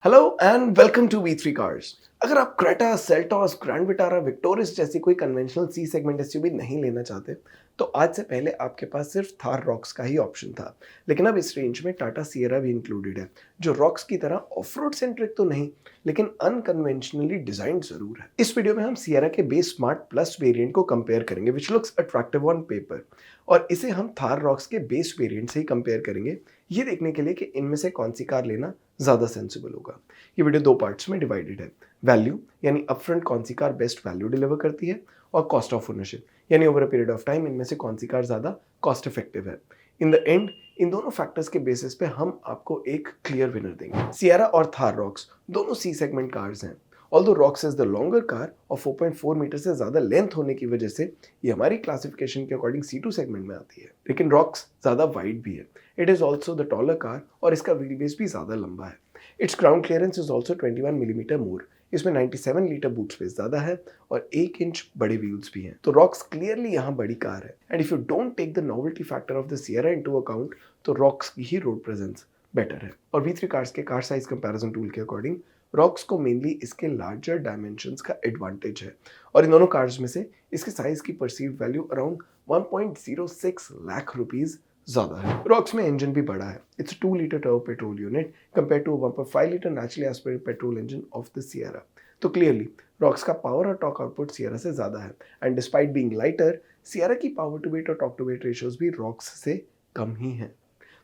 Hello and welcome to वी3 cars. अगर आप Creta, Seltos, Grand Vitara, Victoris जैसी कोई कन्वेंशनल सी सेगमेंट एसयूवी नहीं लेना चाहते तो आज से पहले आपके पास सिर्फ थार रॉक्स का ही ऑप्शन था। लेकिन अब इस रेंज में टाटा सियरा भी इंक्लूडेड है, जो रॉक्स की तरह ऑफ रोड सेंट्रिक तो नहीं लेकिन अनकन्वेंशनली डिजाइन जरूर है। इस वीडियो में हम सियरा के बेस स्मार्ट प्लस वेरिएंट को कंपेयर करेंगे which looks attractive on paper, और इसे हम थार रॉक्स के बेस वेरिएंट से ही कंपेयर करेंगे, ये देखने के लिए कि इनमें से कौन सी कार लेना ज़्यादा सेंसिबल होगा। ये वीडियो दो पार्ट्स में डिवाइडेड है। वैल्यू यानी अपफ्रंट कौन सी कार बेस्ट वैल्यू डिलीवर करती है, और कॉस्ट ऑफ ओनरशिप यानी over a period of time इनमें से कौन सी कार ज़्यादा कॉस्ट इफेक्टिव है। इन द एंड इन दोनों फैक्टर्स के बेसिस पे हम आपको एक क्लियर विनर देंगे। सियरा और थार रॉक्स दोनों सी सेगमेंट कार्स हैं। Although rocks is the longer car और 4.4 मीटर से ज़्यादा लेंथ होने की वजह से ये हमारी क्लासिफिकेशन के अकॉर्डिंग C2 सेगमेंट में आती है, लेकिन रॉक्स ज़्यादा वाइड भी है। It is also the taller car और इसका व्हील बेस भी ज़्यादा लंबा है। Its ground clearance is also 21 millimetre more. इसमें 97 लीटर बूट स्पेस ज़्यादा है और 1 इंच बड़े व्हील्स भी हैं। तो रॉक्स क्लियरली यहाँ बड़ी कार है। And if you don't take the novelty factor of the Sierra into account तो रॉक्स की ही रोड प्रेजेंस बेटर है। और V3 कार्स के कार साइज कंपैरिजन टूल के अकॉर्डिंग रॉक्स को मेनली इसके लार्जर डायमेंशंस का एडवांटेज है, और इन दोनों कार्स में से इसके साइज की perceived value around 1.06 lakh rupees ज़्यादा है। रॉक्स में इंजन भी बड़ा है। It's 2 litre turbo petrol unit compare to 1.5 litre naturally aspirated petrol engine of the Sierra. तो क्लियरली रॉक्स का पावर और टॉर्क आउटपुट सियरा से ज़्यादा है, and despite being lighter Sierra की पावर टू वेट और टॉर्क टू वेट रेशियोज भी Roxx से कम ही हैं।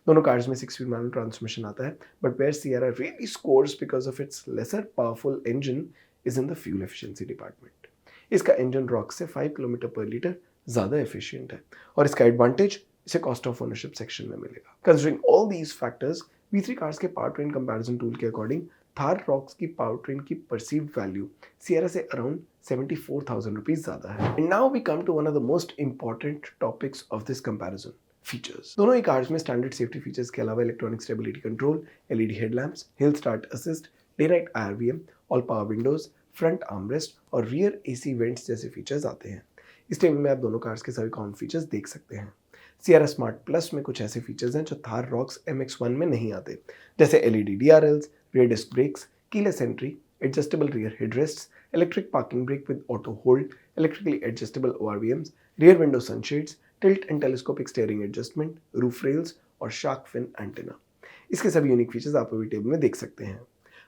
दोनों कार्स में 6-speed मैनुअल ट्रांसमिशन आता है, but where Sierra really scores because of its lesser powerful engine is in the fuel efficiency department. इसका इंजन रॉक्स से 5 किलोमीटर पर लीटर ज़्यादा एफिशिएंट है, और इसका एडवांटेज इसे कॉस्ट ऑफ ओनरशिप सेक्शन में मिलेगा। Considering all these factors, V3 cars के पावर ट्रेन कंपैरिजन टूल के अकॉर्डिंग थार रॉक्स की पावर ट्रेन की परसीव्ड वैल्यू सियरा से अराउंड 74,000 रुपीज ज़्यादा है। And now we come to one of the most important topics of this comparison, features. दोनों ही cars में स्टैंडर्ड सेफ्टी फीचर्स के अलावा electronic stability control, LED headlamps, hill start assist, day night IRVM, all power Windows, front armrest और rear AC vents जैसे features आते हैं। इस टेबल में आप दोनों कार्स के सभी कॉमन फीचर्स देख सकते हैं। सियरा स्मार्ट प्लस में कुछ ऐसे फीचर्स हैं जो थार रॉक्स MX1 में नहीं आते, जैसे LED DRLs, rear disc brakes, keyless entry, adjustable rear headrests, electric parking brake with auto hold, electrically adjustable ORVMs, rear window sunshades, tilt and telescopic steering adjustment, roof rails और shark fin antenna. इसके सभी unique features आप अभी table में देख सकते हैं।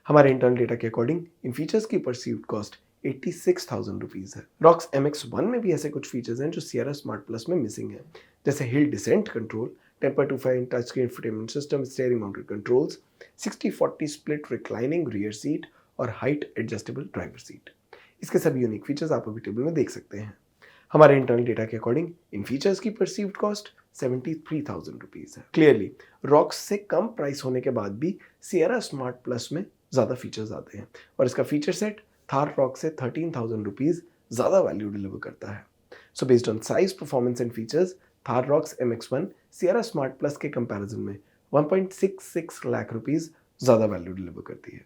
हमारे इंटरनल डेटा के अकॉर्डिंग इन फीचर्स की परसीव्ड कॉस्ट 86,000 रुपीज है। रॉक्स MX1 में भी ऐसे कुछ फीचर्स हैं जो सियरा स्मार्ट प्लस में मिसिंग है, जैसे hill descent control, 10.25 inch touch screen infotainment system, steering mounted controls, 60-40 split reclining rear seat और हाइट एडजस्टेबल ड्राइवर सीट। इसके सभी यूनिक फीचर्स आप अभी टेबल में देख सकते हैं। हमारे इंटरनल डेटा के अकॉर्डिंग इन फीचर्स की परसीव्ड कॉस्ट 73,000 रुपीज है। क्लियरली रॉक्स से कम प्राइस होने के बाद भी सियरा स्मार्ट प्लस में ज़्यादा फीचर्स आते हैं, और इसका फीचर सेट थार रॉक से 13,000 रुपीज ज़्यादा वैल्यू डिलीवर करता है। So based on size, performance and features, Thar rocks MX1 Sierra smart plus के कंपैरिजन में 1.66 लाख रुपीज ज़्यादा वैल्यू डिलीवर करती है।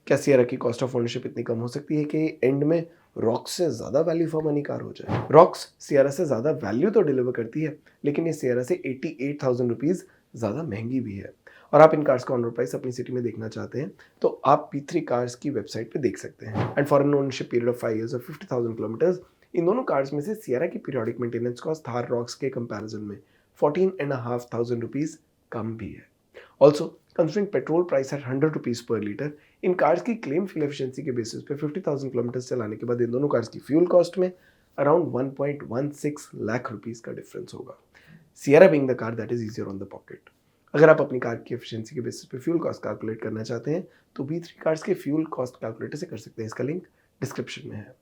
क्या सियरा की कॉस्ट ऑफ ओनरशिप इतनी कम हो सकती है कि एंड में रॉक्स से ज़्यादा वैल्यू फॉर मनी कार हो जाए? रॉक्स सियरा से ज़्यादा वैल्यू तो डिलीवर करती है, लेकिन ये सियरा से 88,000 रुपीज़ ज़्यादा महंगी भी है। और आप इन कार्स का ऑन रोड प्राइस अपनी सिटी में देखना चाहते हैं तो आप V3 कार्स की वेबसाइट पे देख सकते हैं। And for an ownership period of 5 years और 50,000 किलोमीटर्स, इन दोनों कार्स में से सियरा की periodic maintenance cost Thar Roxx के कंपैरिजन में 14,500 रुपीज़ कम भी है। Also considering petrol price at 100 rupees per litre, इन कार्स की क्लेम फ्यूल एफिशिएंसी के बेसिस पे 50,000 किलोमीटर्स चलाने के बाद इन दोनों कार्स की फ्यूल कॉस्ट में अराउंड 1.16 लाख रुपीज़ का डिफरेंस होगा। Sierra being the car that is easier on the pocket. अगर आप अपनी कार की एफिशिएंसी के बेसिस पे फ्यूल कॉस्ट कैलकुलेट करना चाहते हैं तो V3 कार्स के फ्यूल कॉस्ट कैलकुलेटर से कर सकते हैं। इसका लिंक डिस्क्रिप्शन में है।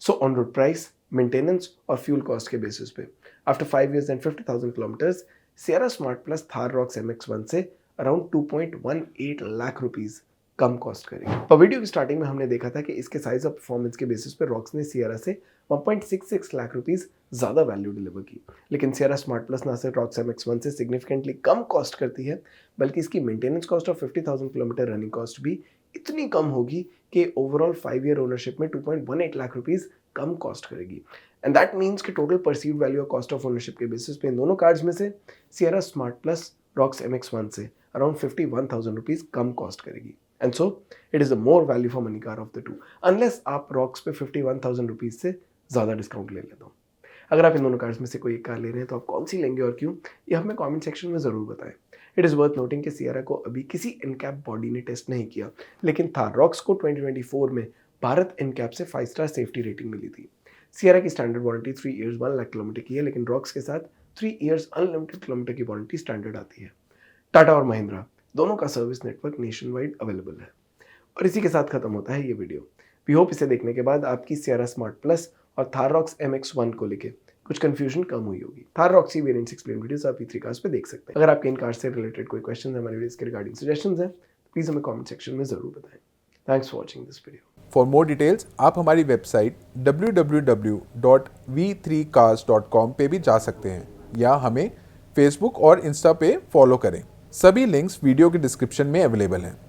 So on road price, maintenance और फ्यूल कॉस्ट के बेसिस पे after 5 years and 50,000 kilometres, Sierra smart plus Thar rocks MX1 से अराउंड 2.18 लाख रुपीज़ कम कॉस्ट करेगी। पर वीडियो की स्टार्टिंग में हमने देखा था कि इसके साइज और परफॉर्मेंस के बेसिस पे रॉक्स ने सियरा से 1.66 लाख रुपीज़ ज़्यादा वैल्यू डिलीवर की, लेकिन सियरा स्मार्ट प्लस ना सिर्फ रॉक्स MX1 से सिग्निफिकेंटली कम कॉस्ट करती है, बल्कि इसकी मेंटेनेंस कॉस्ट और 50,000 किलोमीटर रनिंग कॉस्ट भी इतनी कम होगी कि ओवरऑल 5 year ओनरशिप में 2.18 लाख रुपीज़ कम कॉस्ट करेगी। एंड दैट मीन्स कि टोटल परसीव्ड वैल्यू और कॉस्ट ऑफ ओनरशिप के बेसिस पे इन दोनों कार्स में से Sierra smart plus rocks MX1 से अराउंड 51,000 रुपीज़ कम कॉस्ट करेगी। And so it is a more value for money car of the two, unless आप रॉक्स पे 51,000 रुपीज़ से ज़्यादा डिस्काउंट ले लेते हो। अगर आप इन दोनों कार्स में से कोई एक कार ले रहे हैं तो आप कौन सी लेंगे और क्यों, ये हमें कमेंट सेक्शन में ज़रूर बताएं। इट इज़ वर्थ नोटिंग कि सियरा को अभी किसी इनकैप बॉडी ने टेस्ट नहीं किया, लेकिन थार रॉक्स को 2024 में भारत इनकैप से 5 स्टार सेफ्टी रेटिंग मिली थी। सियरा की standard warranty 3 years 1 lakh kilometre की है, लेकिन रॉक्स के साथ 3 ईयर्स अनलिमिटेड किलोमीटर की वारंटी स्टैंडर्ड आती है। टाटा और महिंद्रा दोनों का service network nation wide available है। और इसी के साथ खत्म होता है ये वीडियो। वी होप इसे देखने के बाद आपकी सियरा स्मार्ट प्लस और थार रॉक्स MX-1 को लेके कुछ कंफ्यूजन कम हुई होगी। थार रॉक्स की वेरिएंट्स एक्सप्लेन वीडियोस आप V3 कार्स पे देख सकते हैं। अगर आपके इन कार्स से रिलेटेड कोई क्वेश्चन हमारे वीडियोस के रिगार्डिंग सजेशंस हैं, प्लीज़ हमें कमेंट सेक्शन में ज़रूर बताएं। Thanks for watching this video. For more details आप हमारी वेबसाइट www.v3cars.com पे भी जा सकते हैं या हमें फेसबुक और इंस्टा पे फॉलो करें। सभी लिंक्स वीडियो के डिस्क्रिप्शन में अवेलेबल हैं।